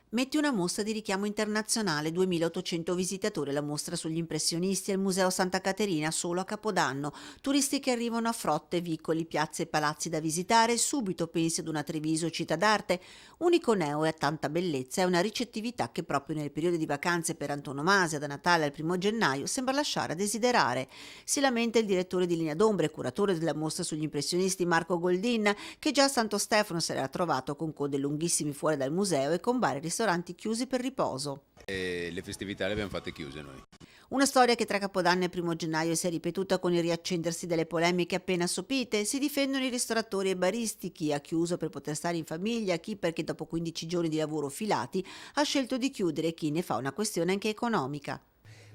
Metti una mostra di richiamo internazionale, 2800 visitatori alla mostra sugli impressionisti al Museo Santa Caterina solo a Capodanno, turisti che arrivano a frotte, vicoli, piazze e palazzi da visitare, subito pensi ad una Treviso città d'arte. Unico neo e a tanta bellezza è una ricettività che proprio nel periodo di vacanze per antonomasia, da Natale al 1° gennaio, sembra lasciare a desiderare. Si lamenta il direttore di Linea d'Ombre e curatore della mostra sugli impressionisti Marco Goldin, che già a Santo Stefano si era trovato con code lunghissime fuori dal museo e con vari ristoranti chiusi per riposo. E le festività le abbiamo fatte chiuse noi. Una storia che tra Capodanno e 1° gennaio si è ripetuta con il riaccendersi delle polemiche appena sopite. Si difendono i ristoratori e baristi, chi ha chiuso per poter stare in famiglia, chi perché dopo 15 giorni di lavoro filati ha scelto di chiudere e chi ne fa una questione anche economica.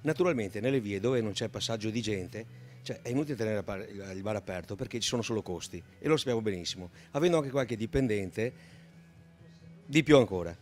Naturalmente nelle vie dove non c'è passaggio di gente, cioè è inutile tenere il bar aperto perché ci sono solo costi e lo sappiamo benissimo, avendo anche qualche dipendente di più ancora.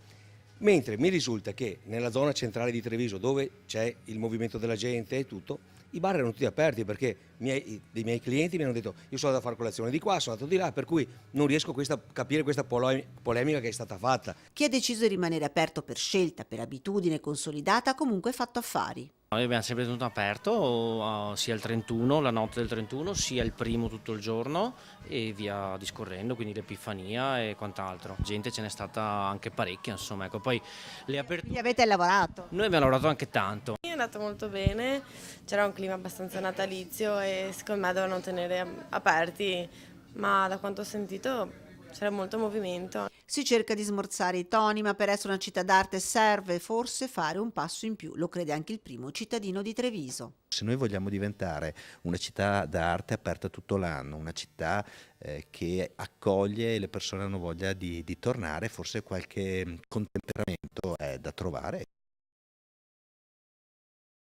Mentre mi risulta che nella zona centrale di Treviso, dove c'è il movimento della gente e tutto, i bar erano tutti aperti perché dei miei clienti mi hanno detto io sono andato a fare colazione di qua, sono andato di là, per cui non riesco a capire questa polemica che è stata fatta. Chi ha deciso di rimanere aperto per scelta, per abitudine consolidata, ha comunque fatto affari. Noi abbiamo sempre tenuto aperto sia il 31, la notte del 31, sia il primo tutto il giorno e via discorrendo, quindi l'Epifania e quant'altro. Gente ce n'è stata anche parecchia, insomma, ecco. Poi le aperture. Quindi avete lavorato? Noi abbiamo lavorato anche tanto. È andato molto bene, c'era un clima abbastanza natalizio e secondo me dovevano tenere aperti, ma da quanto ho sentito c'era molto movimento. Si cerca di smorzare i toni, ma per essere una città d'arte serve forse fare un passo in più, lo crede anche il primo cittadino di Treviso. Se noi vogliamo diventare una città d'arte aperta tutto l'anno, una città che accoglie e le persone hanno voglia di tornare, forse qualche contemperamento è da trovare.